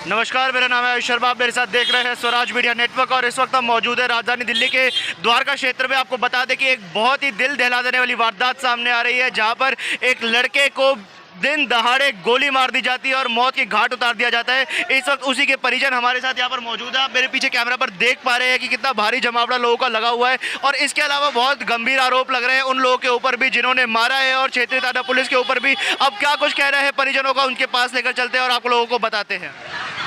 नमस्कार, मेरा नाम है आयुष शर्मा। आप मेरे साथ देख रहे हैं स्वराज मीडिया नेटवर्क और इस वक्त हम मौजूद है राजधानी दिल्ली के द्वारका क्षेत्र में। आपको बता दें कि एक बहुत ही दिल दहला देने वाली वारदात सामने आ रही है, जहां पर एक लड़के को दिन दहाड़े गोली मार दी जाती है और मौत की घाट उतार दिया जाता है। इस वक्त उसी के परिजन हमारे साथ यहाँ पर मौजूद है। आप मेरे पीछे कैमरा पर देख पा रहे हैं कि कितना भारी जमावड़ा लोगों का लगा हुआ है और इसके अलावा बहुत गंभीर आरोप लग रहे हैं उन लोगों के ऊपर भी जिन्होंने मारा है और क्षेत्रीय थाना पुलिस के ऊपर भी। अब क्या कुछ कह रहे हैं परिजनों का, उनके पास लेकर चलते हैं और आप लोगों को बताते हैं।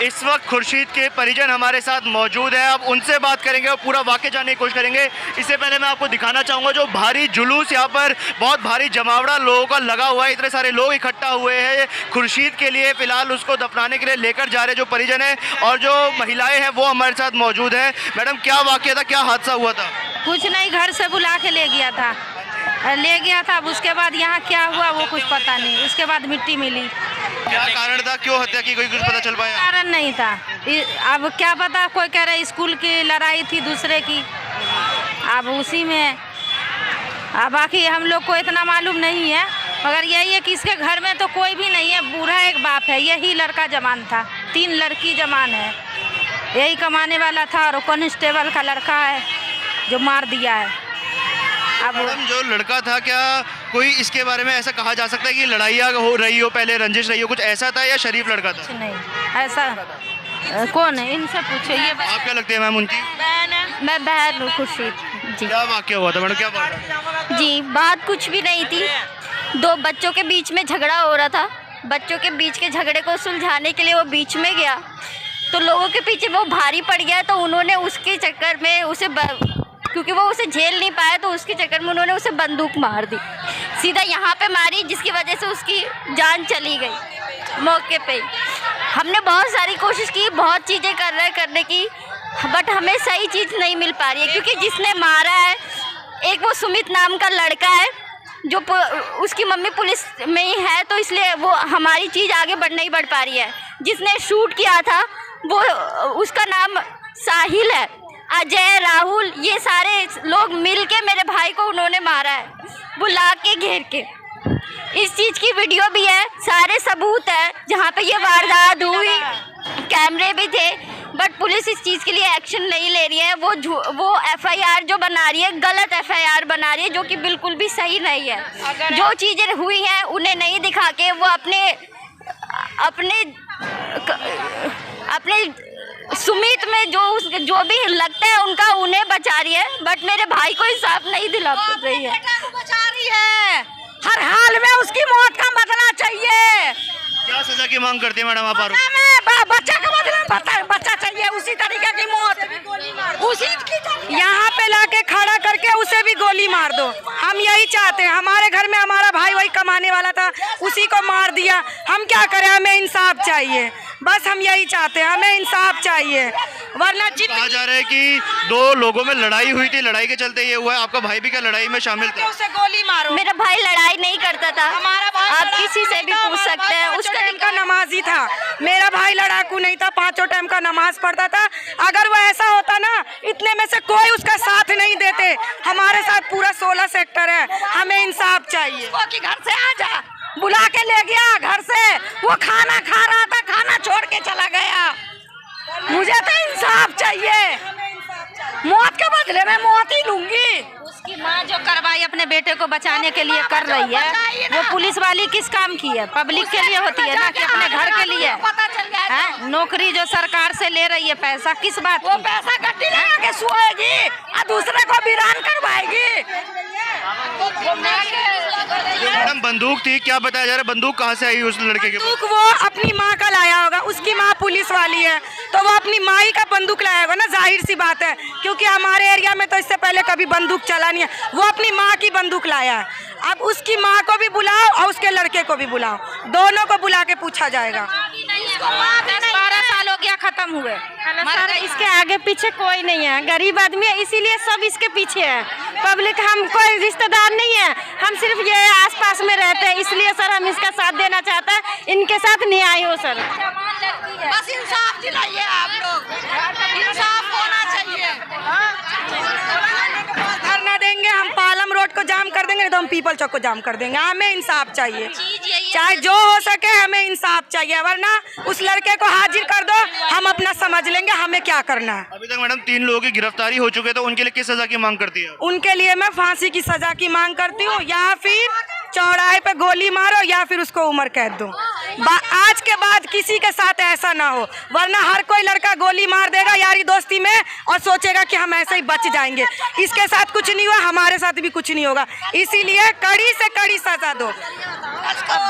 इस वक्त खुर्शीद के परिजन हमारे साथ मौजूद है, अब उनसे बात करेंगे और पूरा वाक़या जानने की कोशिश करेंगे। इससे पहले मैं आपको दिखाना चाहूँगा जो भारी जुलूस यहाँ पर बहुत भारी जमावड़ा लोगों का लगा हुआ है। इतने सारे लोग इकट्ठा हुए हैं खुर्शीद के लिए, फिलहाल उसको दफनाने के लिए लेकर जा रहे जो परिजन है और जो महिलाएं हैं वो हमारे साथ मौजूद है। मैडम, क्या वाक़या था, क्या हादसा हुआ था? कुछ नहीं, घर से बुला के ले गया था। अब उसके बाद यहाँ क्या हुआ वो कुछ पता नहीं। उसके बाद मिट्टी मिली। क्या कारण था, क्यों हत्या की, कोई कुछ पता चल पाया? कारण नहीं था, अब क्या पता। कोई कह रहे स्कूल की लड़ाई थी दूसरे की, अब उसी में। अब बाकी हम लोग को इतना मालूम नहीं है, मगर यही है कि इसके घर में तो कोई भी नहीं है। बूढ़ा एक बाप है, यही लड़का जवान था, 3 लड़की जवान है, यही कमाने वाला था और कांस्टेबल का लड़का है जो मार दिया है। अब मैडम, जो लड़का था, क्या कोई इसके बारे में ऐसा कहा जा सकता है कि लड़ाइयाँ हो रही हो, पहले रंजिश रही हो, कुछ ऐसा था या शरीफ लड़का था? नहीं, ऐसा कौन है, इनसे पूछो। ये आप क्या लगते हैं मैम उनकी? मैं बहन हूँ खुर्शीद जी। क्या वाक़या हुआ था मैडम, क्या बात? जी, बात कुछ भी नहीं थी। 2 बच्चों के बीच में झगड़ा हो रहा था। बच्चों के बीच के झगड़े को सुलझाने के लिए वो बीच में गया तो लोगों के पीछे वो भारी पड़ गया, तो उन्होंने उसके चक्कर में उसे क्योंकि वो उसे झेल नहीं पाया तो उसके चक्कर में उन्होंने उसे बंदूक मार दी, सीधा यहाँ पे मारी, जिसकी वजह से उसकी जान चली गई मौके पे। हमने बहुत सारी कोशिश की, बहुत चीज़ें करने की, बट हमें सही चीज़ नहीं मिल पा रही है। क्योंकि जिसने मारा है, एक वो सुमित नाम का लड़का है जो उसकी मम्मी पुलिस में ही है, तो इसलिए वो हमारी चीज़ आगे नहीं बढ़ पा रही है। जिसने शूट किया था वो उसका नाम साहिल है। अजय, राहुल, ये सारे लोग मिलके मेरे भाई को उन्होंने मारा है, बुला के घेर के। इस चीज़ की वीडियो भी है, सारे सबूत है जहाँ पे ये वारदात हुई, कैमरे भी थे, बट पुलिस इस चीज़ के लिए एक्शन नहीं ले रही है। वो FIR जो बना रही है, गलत FIR बना रही है, जो कि बिल्कुल भी सही नहीं है। जो चीज़ें हुई हैं उन्हें नहीं दिखा के वो अपने सुमित में जो भी लगता है उनका उन्हें बचा रही है, बट मेरे भाई को इंसाफ नहीं दिला रही है। बचा रही है, हर हाल में उसकी मौत का बदला चाहिए। क्या सजा की मांग करती है मैडम आप? बच्चा का बच्चा चाहिए, उसी तरीके की मौत, उसी यहाँ पे लाके खड़ा करके उसे भी गोली मार दो। हम यही चाहते हैं। हमारे घर में हमारा भाई वही कमाने वाला था, उसी को मार दिया। हम क्या करें, हमें इंसाफ चाहिए, बस हम यही चाहते हैं, हमें इंसाफ चाहिए। वरना कहा जा रहा है कि 2 लोगों में लड़ाई हुई थी, लड़ाई के चलते ये हुआ है। आपका भाई भी क्या लड़ाई में शामिल था? उसे गोली मारो। मेरा भाई लड़ाई नहीं करता था, हमारा भाई आप किसी से भी पूछ सकते हैं। उसका टाइम का नमाजी था, मेरा भाई लड़ाकू नहीं था, 5 टाइम का नमाज पढ़ता था। अगर वो ऐसा होता ना, इतने में से कोई उसका साथ नहीं देते। हमारे साथ पूरा 16 सेक्टर है, हमें इंसाफ चाहिए। कि घर से आ जा, बुला के ले गया घर से, वो खाना खा रहा था, खाना छोड़ के चला गया। मुझे तो इंसाफ चाहिए, मौत के बदले में मौत ही लूंगी। उसकी माँ जो कार्रवाई अपने बेटे को बचाने के लिए कर रही है, वो पुलिस वाली किस काम की है? पब्लिक के लिए होती है ना, कि अपने घर के लिए। नौकरी जो सरकार से ले रही है पैसा, किस बात? वो पैसा गड्डी लगा के सोएगी और दूसरे को वीरान करवाएगी। मैडम, बंदूक थी, क्या बताया जा रहा है? बंदूक कहाँ से आई उस लड़के के? बंदूक वो अपनी माँ का लाया होगा, उसकी माँ पुलिस वाली है, तो वो अपनी माँ ही का बंदूक लाया होगा ना, जाहिर सी बात है। क्योंकि हमारे एरिया में तो इससे पहले कभी बंदूक चला नहीं है, वो अपनी माँ की बंदूक लाया है। अब उसकी माँ को भी बुलाओ और उसके लड़के को भी बुलाओ, दोनों को बुला के पूछा जाएगा। 12 साल हो गया खत्म हुए, सर इसके आगे पीछे कोई नहीं है, गरीब आदमी है इसीलिए सब इसके पीछे है। पब्लिक हम कोई रिश्तेदार नहीं है, हम सिर्फ ये आसपास में रहते हैं, इसलिए सर हम इसका साथ देना चाहते हैं, इनके साथ न्याय हो सर। बस इंसाफ दिलाइए आप लोग, इंसाफ होना चाहिए। धरना देंगे हम, पालम रोड को जाम कर देंगे, नहीं तो हम पीपल चौक को जाम कर देंगे। हमें इंसाफ चाहिए, चाहे जो हो सके हमें इंसाफ चाहिए, वरना उस लड़के को हाजिर कर दो, हम अपना समझ लेंगे हमें क्या करना है। अभी तक मैडम 3 लोगों की गिरफ्तारी हो चुके, तो उनके लिए किस सजा की मांग करती है? उनके लिए मैं फांसी की सजा की मांग करती हूँ, या फिर चौराहे पे गोली मारो, या फिर उसको उम्र कैद दो। आज के बाद किसी के साथ ऐसा ना हो, वरना हर कोई लड़का गोली मार देगा यारी दोस्ती में और सोचेगा कि हम ऐसे ही बच जाएंगे। इसके साथ कुछ नहीं हुआ, हमारे साथ भी कुछ नहीं होगा, इसीलिए कड़ी से कड़ी सजा दो।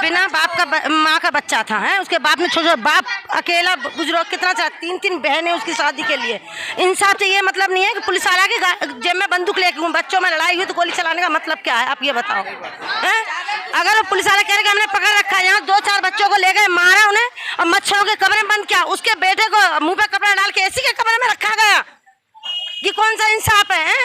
बिना बाप का माँ का बच्चा था है, उसके बाद में छोटा बाप अकेला बुजुर्ग कितना चाह 3 बहनें उसकी शादी के लिए। इंसाफ चाहिए, मतलब नहीं है कि पुलिस वाला के जेब में बंदूक लेके बच्चों में लड़ाई हुई तो गोली चलाने का मतलब क्या है, आप ये बताओ हैं? अगर वो पुलिस वाला कह रहे हमने पकड़ रखा है, यहाँ 2-4 बच्चों को ले गए, मारा उन्हें और मच्छरों के कमरे में बंद किया, उसके बेटे को मुंह पे कपड़ा डाल के एसी के कमरे में रखा गया, ये कौन सा इंसाफ है?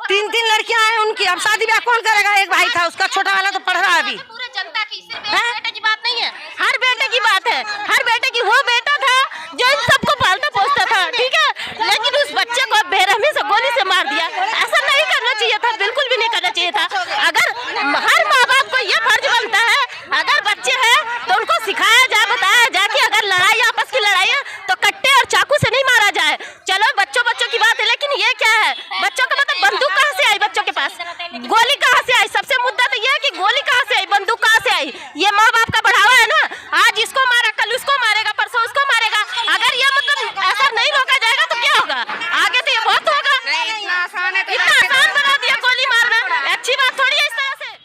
3 लड़कियां हैं उनकी, अब शादी ब्याह कौन करेगा? एक भाई था उसका, छोटा वाला तो पढ़ रहा है अभी। जनता की बेटे की बात नहीं है, हर बेटे की बात है, हर बेटे की। वो बेटा था जो इन सबको पालता पोसता था, ठीक है, लेकिन उस बच्चे को बेरहमी से गोली से मार दिया। ऐसा नहीं करना चाहिए था, बिल्कुल भी नहीं करना चाहिए था। अगर हर माँ बाप को ये फर्ज बनता है, अगर बच्चे हैं तो उनको सिखाया जाए, बताया जाए कि अगर लड़ाई आपस की लड़ाई है तो कट्टे और चाकू से नहीं मारा जाए। चलो बच्चों की बात है, लेकिन ये क्या है? बच्चों का मतलब बंदूक कहाँ से आई बच्चों के पास? गोली कहाँ से आई? सबसे मुद्दा तो ये है कि गोली कहाँ से आई, बंदूक कहाँ से आई? ये माँ बाप का बढ़ावा है ना, आज इसको मारा, कल उसको मारेगा, परसों उसको मारेगा। अगर ये मतलब ऐसा नहीं रोका जाएगा तो क्या होगा? आगे तो ये बहुत होगा। इतना आसान बना दिया गोली मारना, अच्छी बात थोड़ी है इस तरह से।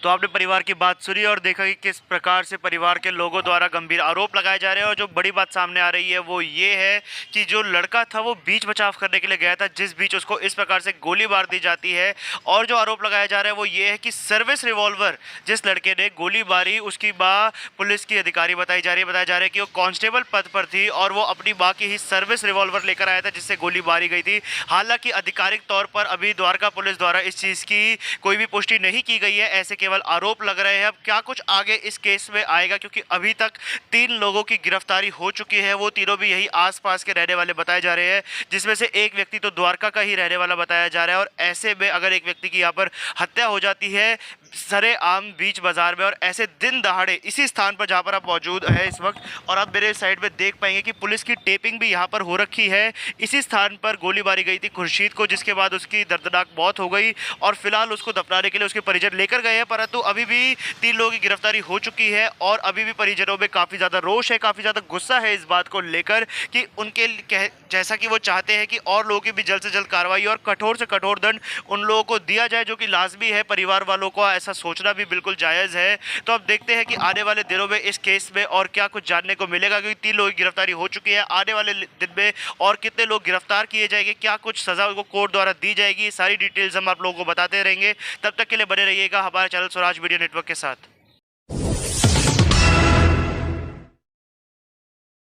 तो आपने परिवार की बात सुनी और देखा कि किस प्रकार से परिवार के लोगों द्वारा गंभीर आरोप लगाए जा रहे हैं। और जो बड़ी बात सामने आ रही है वो ये है कि जो लड़का था वो बीच बचाव करने के लिए गया था, जिस बीच उसको इस प्रकार से गोली मार दी जाती है। और जो आरोप लगाया जा रहा है वो ये है कि सर्विस रिवॉल्वर जिस लड़के ने गोली मारी उसकी माँ पुलिस की अधिकारी बताई जा रही है। बताया जा रहा है कि वो कांस्टेबल पद पर थी और वो अपनी माँ की ही सर्विस रिवॉल्वर लेकर आया था जिससे गोली मारी गई थी। हालांकि आधिकारिक तौर पर अभी द्वारका पुलिस द्वारा इस चीज़ की कोई भी पुष्टि नहीं की गई है, ऐसे केवल आरोप लग रहे हैं। अब क्या कुछ आगे इस केस में आएगा, क्योंकि अभी तक 3 लोगों की गिरफ्तारी हो चुकी है, वो तीनों भी यही आसपास के रहने वाले बताए जा रहे हैं, जिसमें से एक व्यक्ति तो द्वारका का ही रहने वाला बताया जा रहा है। और ऐसे में अगर एक व्यक्ति की यहाँ पर हत्या हो जाती है सरेआम बीच बाजार में और ऐसे दिन दहाड़े इसी स्थान पर जहाँ पर आप मौजूद है इस वक्त, और आप मेरे साइड में देख पाएंगे कि पुलिस की टेपिंग भी यहाँ पर हो रखी है। इसी स्थान पर गोली मारी गई थी खुर्शीद को, जिसके बाद उसकी दर्दनाक मौत हो गई और फिलहाल उसको दफनाने के लिए उसके परिजन लेकर गए हैं। परंतु अभी भी 3 लोगों की गिरफ्तारी हो चुकी है और अभी भी परिजनों में काफ़ी ज़्यादा रोष है, काफ़ी ज़्यादा गुस्सा है इस बात को लेकर कि उनके जैसा कि वो चाहते हैं कि और लोगों की भी जल्द से जल्द कार्रवाई और कठोर से कठोर दंड उन लोगों को दिया जाए, जो कि लाजमी है। परिवार वालों को ऐसा सोचना भी बिल्कुल जायज़ है। तो अब देखते हैं कि आने वाले दिनों में इस केस में और क्या कुछ जानने को मिलेगा, क्योंकि 3 लोगों की गिरफ्तारी हो चुकी है। आने वाले दिन में और कितने लोग गिरफ्तार किए जाएंगे, क्या कुछ सज़ा उनको कोर्ट द्वारा दी जाएगी, सारी डिटेल्स हम आप लोगों को बताते रहेंगे। तब तक के लिए बने रहिएगा हमारे चैनल स्वराज मीडिया नेटवर्क के साथ।